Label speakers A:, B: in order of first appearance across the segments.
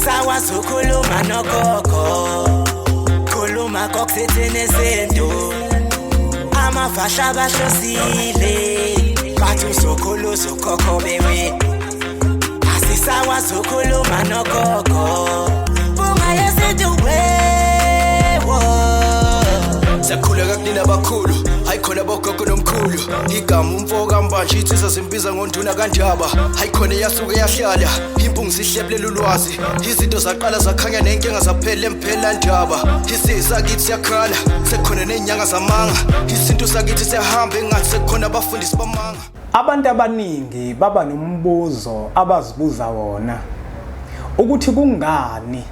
A: Asisakwazi ukukhuluma nogogo, khuluma kokusethi nezinto. Amafasha abahlosile bathi uzokhuluza ukhokho bewe. Asisakwazi ukukhuluma nogogo, bunga yezinto wewo.
B: Sakhuleka kunina abakhulu, hayi khona bogogo nomkhulu. Igama umfoka mbanje insizwa zimbiza ngonduna kanjaba. Hayi khona yasuke yahlala, impungu sihlephlela ulwazi. Izinto zaqala zakhanya nenkinga zaphela emphela njaba. Isizwe kithi siyakhala, sekhona nenyanga zamanga. Izinto sakithi siyahamba engathi sekhona abafundisi bamanga.
C: Abantu abaningi baba nombuzo abazibuza wona ukuthi kungani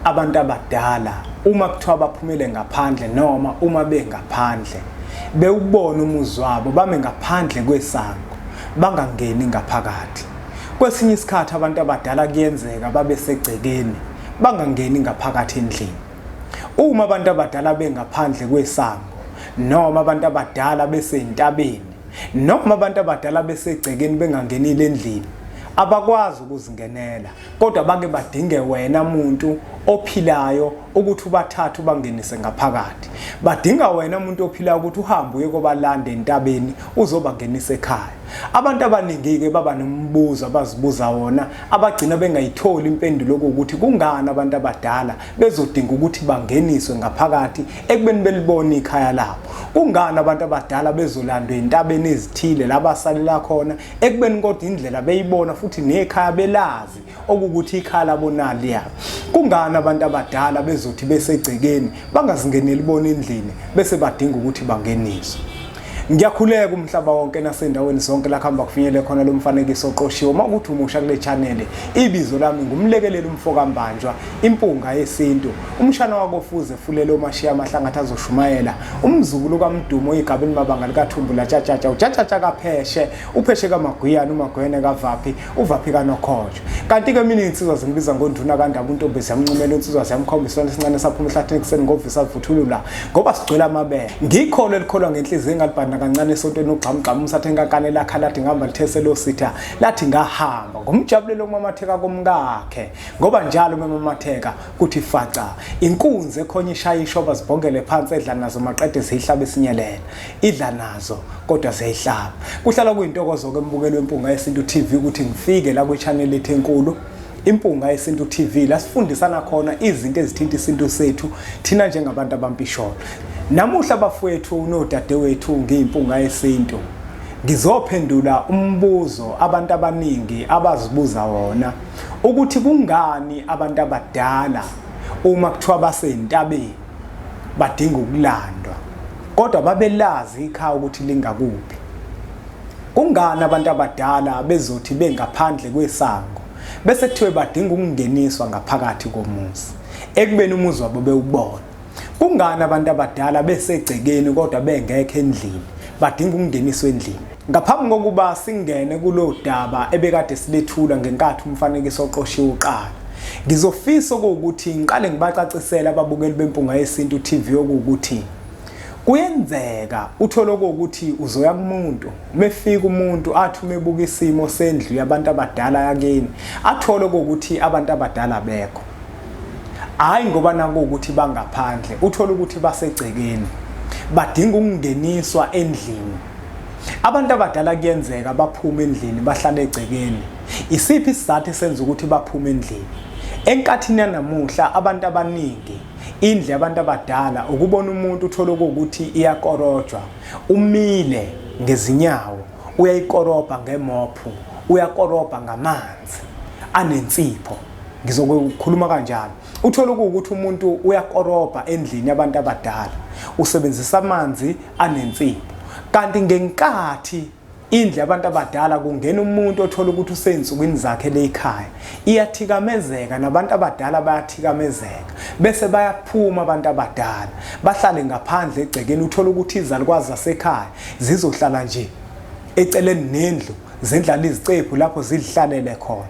C: abantu abadala uma kuthiwa baphumele ngaphandle noma uma bengaphandle bewubona umuzi wabo bame ngaphandle kwesango bangangeni ngaphakathi. Kwesinye isikhathi abantu abadala kuyenzeka babe segcekeni bangangeni ngaphakathi endlini. Uma abantu abadala bengaphandle kwesango noma abantu abadala besentabeni noma abantu abadala besegcekeni bengangenile endlini abakwazi ukuzingenela, kodwa bake badinge wena muntu ophilayo ukuthi ubathathe ubangenise ngaphakathi. Badinga wena muntu ophilayo ukuthi uhambe uye kobalanda entabeni uzobangenisa ekhaya. Abantu abaningi ke baba nombuzo abazibuza wona abagcina bengayitholi impendulo ukuthi kungani abantu abadala bezodinga ukuthi bangeniswe ngaphakathi ekubeni belibone ikhaya labo. Kungani abantu abadala bezolandwa entabeni ezithile labasalela khona ekubeni kodwa indlela beyibona futhi nekhaya belazi okuthi ikhaya labo nali yabo. Kungani abantu abadala bezothi besegcekeni bangazingeneli bona endlini bese badinga ukuthi bangeniswe. Ngiyakhuleka umhlaba wonke nasendaweni zonke la khamba kufinyele khona lo mfanekiso oqoshiwe. Makuthi umusha kule channel, ibizo lami ngumlekeleli umfoka mbanjwa, impunga yesintu, umshana wakofuze fulele omashiya amahlangatha azoshumayela, umzukulu kaMdumo igabeni mabanga likaThumbula tshatatsha utshatsha kapheshe, upheshe kaMagwiyana uMagwene kavaphi, uvaphi kaNokhojo. Kanti ke mina insizwa zingibiza ngonduna kandaba untombezi yamncumela insizwa ziyamkhombisa isincane saphuma ehlathini kuseni ngovisa vuthulula ngoba sigcwele amabele. Ngikholo elikholwa ngenhliziyo engalibhana kancane esontweni ugxamgxama umsathe ngakane lakha lathi ngihamba litheselo sitha lathi ngahamba ngomjabulelo kumamatheka komkakhe ngoba njalo memamatheka kuthi faca inkunzi ekhonye ishaya ishoba zibhongele phansi edla nazo maqede zihlaba esinyelela idla nazo kodwa ziyahlaba. Kuhlala kuyintokozo ke mbukelo wempunga yesintu TV ukuthi ngifike la kwi channel lethu enkulu Impunga yesintu TV la sifundisana khona izinto ezithinta isintu sethu thina njengabantu abampisholo. Namuhla bafowethu nodadewethu ngiyimpunga yesintu ngizophendula umbuzo abantu abaningi abazibuza wona ukuthi kungani abantu abadala uma kuthiwa basentabeni badinga ukulandwa kodwa babelazi ikhaya ukuthi lingakuphi. Kungani abantu abadala bezothi bengaphandle kwesango bese kuthiwe badinga ukungeniswa ngaphakathi komuzi ekubeni umuzi wabo bewubona. Kungani abantu abadala besegcekeni kodwa bengekho endlini badinga ukungeniswa endlini. Ngaphambi kokuba singene kulo daba ebekade silethula ngenkathi umfanekiso oqoshiwe uqala, ngizofisa ukuthi ngiqale ngibacacisela ababukeli bempunga yesintu TV ukuthi kuyenzeka uthole ukuthi uzoya kumuntu mefika umuntu athi umebuka isimo sendlu yabantu abadala yakini athole ukuthi abantu abadala bekho. Hayi ngoba nako ukuthi bangaphandle uthole ukuthi basegcekeni badinga ukungeniswa endlini. Abantu abadala kuyenzeka baphuma endlini bahlala egcekeni. Isiphi isizathu senza ukuthi baphuma endlini? Enkathini yanamuhla abantu abaningi indle yabantu abadala ukubona umuntu uthole ukuthi iyakorojwa, umile ngezinyawo, uyayikoroba ngemophu, uyakoroba ngamanzi anensipho. Ngizokukhuluma kanjalo. Uthole ukuthi umuntu uyakoroba endlini yabantu abadala, usebenzisa amanzi anensipho. Kanti ngenkathi indle yabantu abadala kungena umuntu othola ukuthi usensukwini zakhe lekhaya, iyathikamezeka nabantu abadala bayathikamezeka bese bayaphuma abantu abadala bahlale ngaphandle egcekeni. Uthola ukuthi izalukwazi zasekhaya zizohlala nje eceleni nendlu zendlala izicephu lapho zidlalele khona.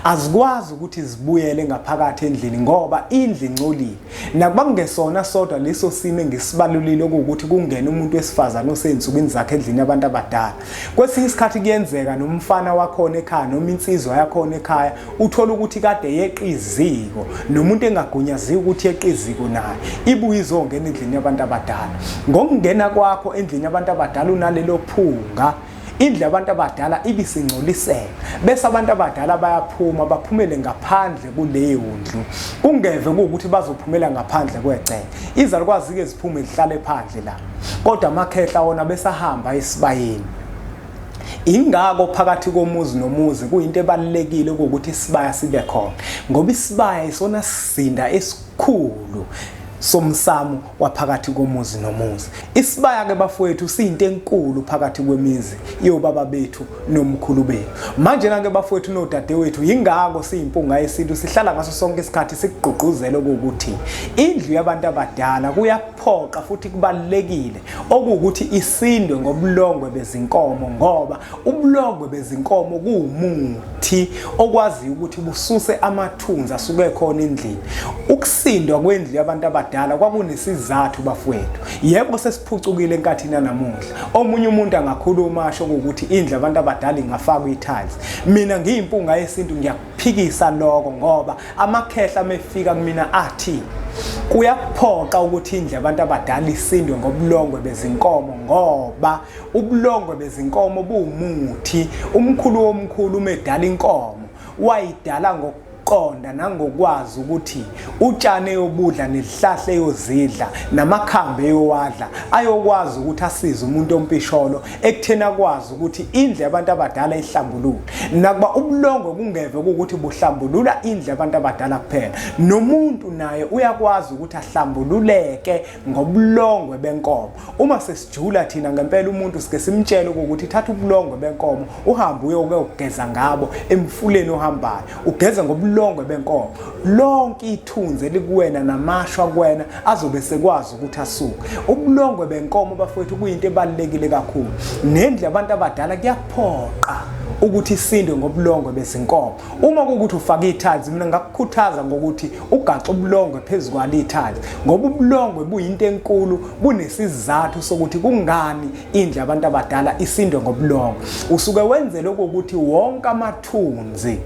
C: azikwazi ukuthi zibuyele ngaphakathi endlini ngoba indlu ingcolile. Nakuba kungesona sodwa leso simo engisibalulile ukuthi kungene umuntu wesifazane oseyinsukwini zakhe endlini yabantu abadala. Kwesinye isikhathi kuyenzeka nomfana wakhona ekhaya noma insizwa yakhona ekhaya uthola ukuthi kade yeqa iziko nomuntu engagunyaziwe ukuthi yeqa iziko naye ibuye izongena endlini yabantu abadala. Ngokungena kwakho endlini yabantu abadala unalelo phunga, indlu yabantu abadala ibisingcoliseka bese abantu abadala bayaphuma baphumele ngaphandle kuleyo ndlu. Kungeve ukuthi bazophumela ngaphandle kwecele, izalukwazi ke ziphume zihlale phandle la, kodwa amakhehla wona besahamba esibayeni. Ingakho phakathi komuzi nomuzi kuyinto ebalekile ukuthi isibaya sibe khona, ngoba isibaya isona sizinda esikhulu somsamo waphakathi komuzi nomuzi. Isibaya ke bafowethu siyinto enkulu phakathi kwemizi yobaba bethu nomkhulu bethu. Manje na ke bafowethu nodadewethu yingakho siyimpunga yesintu sihlala ngaso sonke isikhathi sikugqugquzela ukuthi indlu yabantu abadala kuyaphoqa futhi kubalekile ukuthi isindwe ngobulongwe bezinkomo, ngoba ubulongwe bezinkomo kuwumuthi okwazi ukuthi bususe amathunzi asuke khona endlini. Ukusindwa kwendlu yabantu abadala kwakunesizathu bafowethu. Yebo sesiphucukile enkathini namuhla, omunye umuntu angakhuluma asho ukuthi indlu yabantu abadala ingafakwa i-tiles. Mina ngiyimpunga yesintu ngiyakuphikisa lokho, ngoba amakhehla amefika kumina athi kuyaphoqa ukuthi indlu yabantu abadala isindwe ngobulongwe bezinkomo, ngoba ubulongwe bezinkomo buwumuthi. Umkhulu womkhulu umedala inkomo wayidala ngokuqonda nangokwazi ukuthi utshane eyobudla nezihlahla eyozidla namakhambe eyowadla ayokwazi ukuthi asize umuntu ompisholo ekuthena kwazi ukuthi indlu yabantu abadala ihlambulule. Nakuba ubulongwe kungeve ukuthi buhlambulula indlu yabantu abadala kuphela, nomuntu naye uyakwazi ukuthi ahlambululeke ngobulongwe benkomo. Uma sesijula thina ngempela umuntu sike simtshele ukuthi thatha ubulongwe benkomo uhambe uyokugeza ngabo emfuleni ohambayo, ugeze ngobulongwe benkomo. Lonke ithunzi elikuwena namashwa kuwena azobe sekwazi ukuthi asuke. Ubulongwe benkomo bafowethu kuyinto ebalekile kakhulu. Nendlu yabantu abadala kuyaphoqa ukuthi isindwe ngobulongwe bezinkomo. Uma ukuthi ufaka i-tiles, mina ngakukhuthaza ngokuthi ugaxe ubulongwe phezulu kwali-tiles, ngoba ubulongwe buyinto enkulu, bunesizathu sokuthi kungani indlu yabantu abadala isindwe ngobulongwe. Usuke wenzele ukuthi wonke amathunzi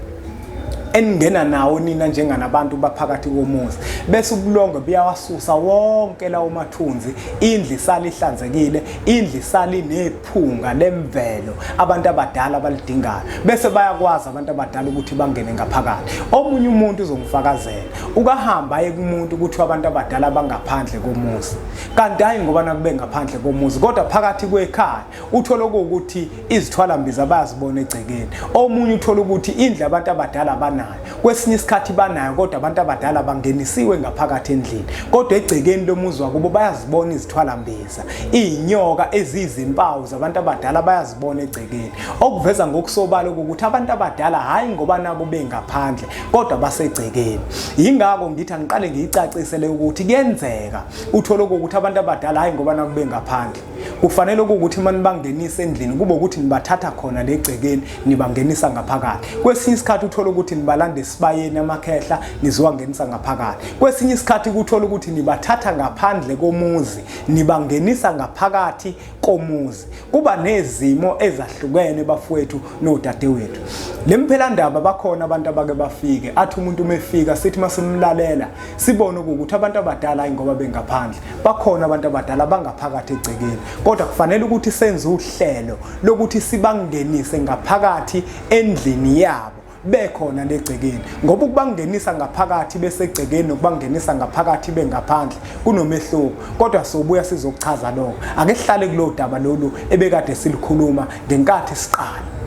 C: engena nawo nina njenganabantu baphakathi komuzi, bese ubulongwe buyawasusa wonke lawo mathunzi, indlu isale ihlanzekile, indlu isale nephunga lemvelo abantu abadala balidingayo, bese bayakwazi abantu abadala ukuthi bangene ngaphakathi. Omunye umuntu uzongifakazela ukahamba aye kumuntu ukuthi abantu abadala bangaphandle komuzi, kanti hayi ngoba nakube ngaphandle komuzi kodwa phakathi kwekhaya uthola ukuthi izithwalambiza bayazibona egcekeni. Omunye uthola ukuthi indlu abantu abadala banayo, kwesinye isikhathi banayo kodwa abantu abadala bangenisiwe ngaphakathi endlini, kodwa egcekeni lomuzi wakubo bayazibona izithwalambiza, inyoka ezizimpawu zabantu abadala bayazibona egcekeni, okuveza ngokusobala ukuthi abantu abadala hayi ngoba nabo bengaphandle kodwa basegcekeni. Yingakho ngithi angiqale ngiyicacisele ukuthi kuyenzeka uthola ukuthi abantu abadala hayi ngoba nabo bengaphandle kufanele ukuthi manje bangenise endlini kube ukuthi nibathatha khona legcekeni nibangenisa ngaphakathi. Kwesinye isikhathi uthola ukuthi nibalanda esibayeni amakhehla nizowangenisa ngaphakathi. Kwesinye isikhathi uthola ukuthi nibathatha ngaphandle komuzi nibangenisa ngaphakathi komuzi. Kuba nezimo ezahlukene bafowethu nodadewethu. Lemphelandaba bakhona abantu abake bafike athi umuntu umefika sithi masimlalela sibone ukuthi abantu abadala ngoba bengaphandle, bakhona abantu abadala bangaphakathi egcekeni, kodwa kufanele ukuthi senze uhlelo lokuthi sibangenise ngaphakathi endlini yabo bekhona legcekeni, ngoba ukubangenisa ngaphakathi besegcekeni nokubangenisa ngaphakathi bengaphandle kunomehluko. Kodwa sobuya sizokuchaza lokho, ake sihlale kulo daba lolu ebekade silikhuluma ngenkathi siqala.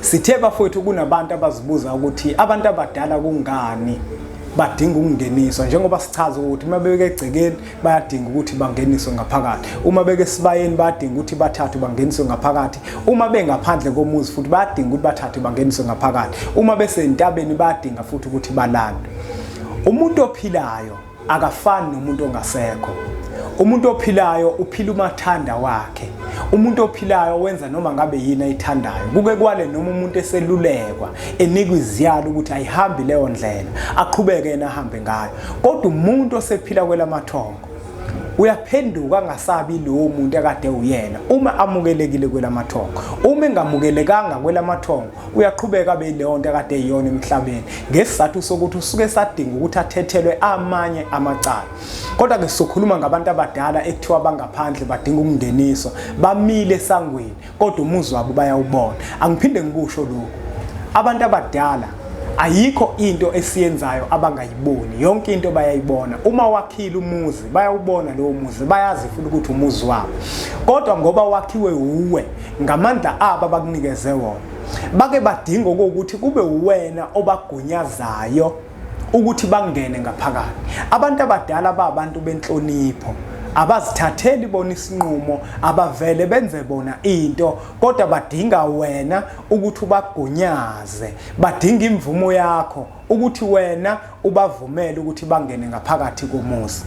C: Sithe bafowethu kunabantu abazibuza ukuthi abantu abadala kungani badinga ukungeniswa, njengoba sichaza ukuthi uma beke egcekeni bayadinga ukuthi bangeniswe ngaphakathi, uma beke esibayeni bayadinga ukuthi bathathu bangeniswe ngaphakathi, uma bengaphandle komuzi futhi bayadinga ukuthi bathathu bangeniswe ngaphakathi, uma besentabeni bayadinga futhi ukuthi balandwe. Umuntu ophilayo akafani nomuntu ongasekho. Umuntu ophilayo uphila umathanda wakhe. Umuntu ophilayo wenza noma ngabe yini ayithandayo. Kuke kwale noma umuntu eselulekwa enikwa iziyalo ukuthi ayihambi leyo ndlela, aqhubeke yena ahambe ngayo. Kodwa umuntu osephila kwelamathongo uyaphenduka angasabi lowo muntu akade uyena uma amukelekile kwelamathongo. Uma engamukelekanga kwelamathongo uyaqhubeka abe leyo nto akade eyiyona emhlabeni ngesizathu sokuthi usuke sadinga ukuthi athethelwe amanye amacala. Kodwa ke sizokhuluma ngabantu abadala ekuthiwa bangaphandle badinga ukungeniswa, bamile esangweni kodwa umuzi wabo bayawubona. Angiphinde ngikusho lokho, abantu abadala ayikho into esiyenzayo abangayiboni, yonke into bayayibona. Uma wakhile umuzi bayawubona lowo muzi, bayazi futhi ukuthi umuzi wabo. Kodwa ngoba wakhiwe uwe ngamandla aba bakunikeze wona, bake badinga ukuthi kube uwena obagunyazayo ukuthi bangene ngaphakathi. Abantu abadala babantu benhlonipho, abazithatheli bona isinqumo, abavele benze bona into, kodwa badinga wena ukuthi ubagunyaze, badinga imvumo yakho ukuthi wena ubavumele ukuthi bangene ngaphakathi komuzi.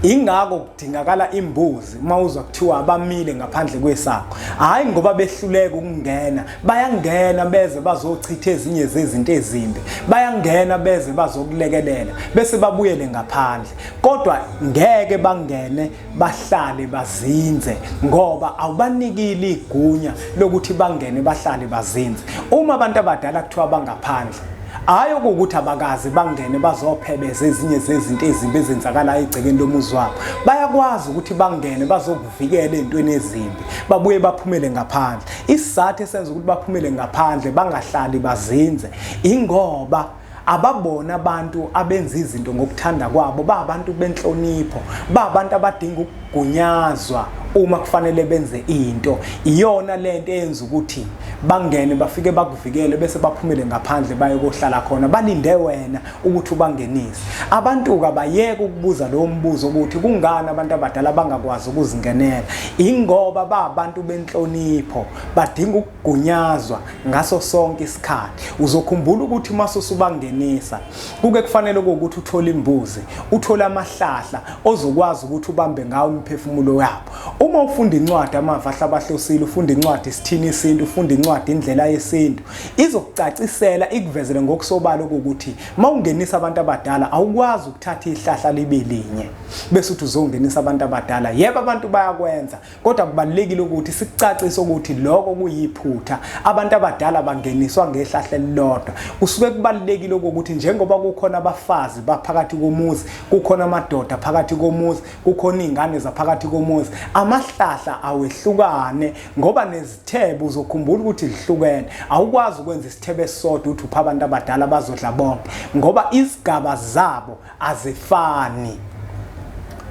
C: Ingakho kudingakala imbuzi mawuzwa kuthiwa abamile ngaphandle kwesango. Hayi ngoba behluleka ukungena, bayangena beze bazochitha ezinye zezinto ezimbi, bayangena beze bazokulekelela bese babuyele ngaphandle. Kodwa ngeke bangene bahlale bazinze ngoba awubanikile igunya lokuthi bangene bahlale bazinze. Uma abantu abadala kuthiwa bangaphandle, hayi ukuthi abakazi bangene bazophebeza ezinye zezinto ezimbi ezenzakala egcekeni lomuzi wabo. Bayakwazi ukuthi bangene bazokuvikela ezintweni ezimbi babuye baphumele ngaphandle. Isizathu esenza ukuthi baphumele ngaphandle bangahlali bazinze ingoba ababona abantu abenza izinto ngokuthanda kwabo, babantu benhlonipho, babantu abadinga ukugunyazwa uma kufanele benze into. Iyona lento eyenza ukuthi bangene bafike bakuvikele bese baphumele ngaphandle baye kohlala khona balinde wena ukuthi ubangenise. Abantu kabayeke ukubuza lo mbuzo ukuthi kungani abantu abadala bangakwazi ukuzingenela. Ingoba babantu benhlonipho badinga ukugunyazwa ngaso sonke isikhathi. Uzokhumbula ukuthi masusubangenisa kuke kufanele ukuthi uthole imbuzi, uthole amahlahla ozokwazi ukuthi ubambe ngawo imiphefumulo yabo. Uma ufunda incwadi amavahla abahlosile, ufunda incwadi isithini isintu, ufunda incwadi indlela yesintu, izokucacisela ikuvezele ngokusobala ukuthi mawungenisa abantu abadala awukwazi ukuthatha ihlahla libe linye bese uthi uzongenisa abantu abadala. Yebo abantu bayakwenza, kodwa kubalekile ukuthi sikucacise ukuthi lokho kuyiphutha. Abantu abadala bangeniswa ngehlahla elilodwa. Kusuke kubalekile ukuthi njengoba kukhona abafazi baphakathi komuzi, kukhona amadoda phakathi komuzi, kukhona izingane zaphakathi komuzi, amahlahla awehlukane ngoba nezithebe uzokhumbula ukuthi zihlukene. Awukwazi ukwenza isithebe esisodwa uthi upha abantu abadala bazodla bonke ngoba izigaba zabo azifani.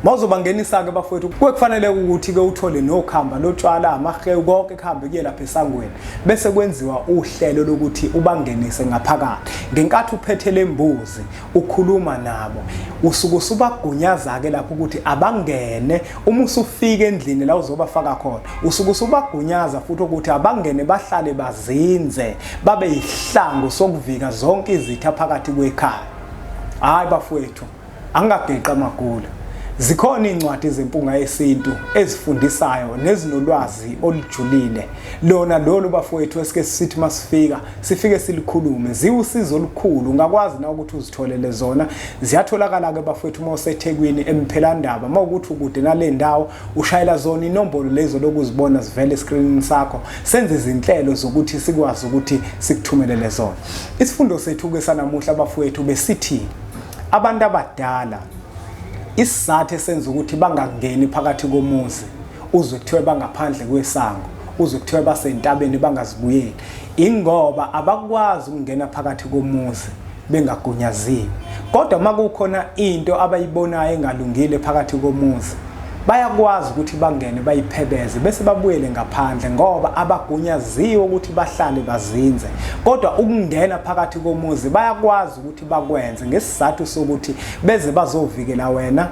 C: Mawuzobangenisa ke bafowethu kufanele ukuthi ke uthole nokhamba lotshwala amahewu konke kuhambe kuye lapha esangweni bese kwenziwa uhlelo lokuthi ubangenise ngaphakathi. Ngenkathi uphethe lembuzi ukhuluma nabo usuke usubagunyaza ke lapho ukuthi abangene. Uma usufika endlini la uzobafaka khona usuke usubagunyaza futhi ukuthi abangene bahlale bazinze babe yihlangu sokuvika zonke izitha phakathi kwekhaya. Hayi bafowethu angageqa amagula. Zikhona incwadi zempunga yesintu ezifundisayo nezinolwazi olujulile. Lona lolu bafowethu esike sithi masifika sifike silikhulume ziwusizo olukhulu. Ungakwazi na ukuthi uzitholele zona. Ziyatholakala ke bafowethu mawuseThekwini emphelandaba. Mawukuthi ukude nale ndawo ushayela zona inombolo lezo lokuzibona zivele escreenini sakho. Senze izinhlelo zokuthi sikwazi ukuthi sikuthumelele zona. Isifundo sethu ke sanamuhla bafowethu besithi abantu abadala isizathu esenza ukuthi bangangeni phakathi komuzi, uzwe kuthiwe bangaphandle kwesango, uzwe kuthiwe basentabeni bangazibuyeli, ingoba abakwazi ukungena phakathi komuzi bengagunyaziwe. Kodwa makukhona into abayibonayo engalungile phakathi komuzi, bayakwazi ukuthi bangene bayiphebeze bese babuyele ngaphandle ngoba abagunyaziwe ukuthi bahlale bazinze. Kodwa ukungena phakathi komuzi bayakwazi ukuthi bakwenze ngesizathu sokuthi beze bazovikela wena,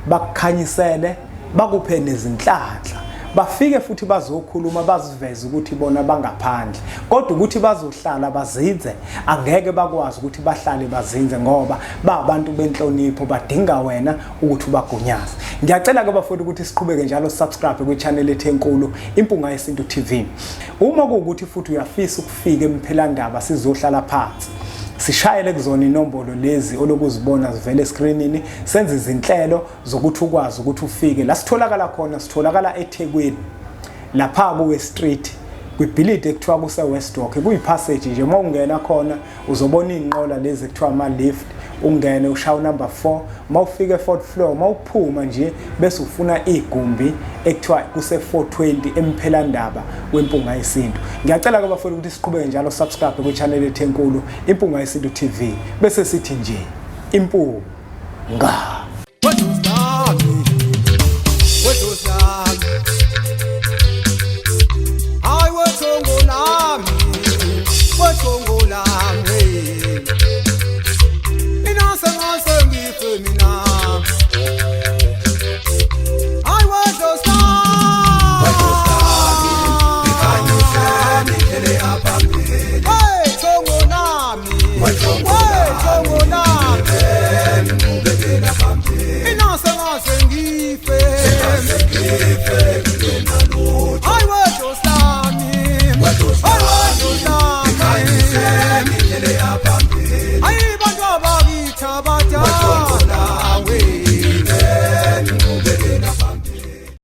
C: bakukhanyisele, bakuphe nezinhlanhla, bafike futhi bazokhuluma baziveze ukuthi bona bangaphandle kodwa ukuthi bazohlala bazinze angeke bakwazi ukuthi bahlale bazinze ngoba babantu benhlonipho badinga wena ukuthi ubagunyaze. Ngiyacela ke bafowethu ukuthi siqhubeke njalo subscribe kwi-channel ethu enkulu Impunga Yesintu TV. Uma kuwukuthi futhi uyafisa ukufika emphelandaba sizohlala phansi sishayele kuzona inombolo lezi olokuzibona zivele escreenini senze izinhlelo zokuthi ukwazi ukuthi ufike la sitholakala khona. Sitholakala eThekwini lapha kuwe street kwibhilidi ekuthiwa kuse West Walk kuyipassage nje. Uma ungena khona uzobona inqola lezi ekuthiwa ama lift ungene ushawu number 4 mawufike 4th floor mawuphuma nje bese ufuna igumbi ekuthiwa kuse 420 emphelandaba wempunga yesintu. Ngiyacela ke bafuna ukuthi siqhubeke njalo subscribe kwi-channel ethu enkulu Impunga Yesintu TV bese sithi nje impunga.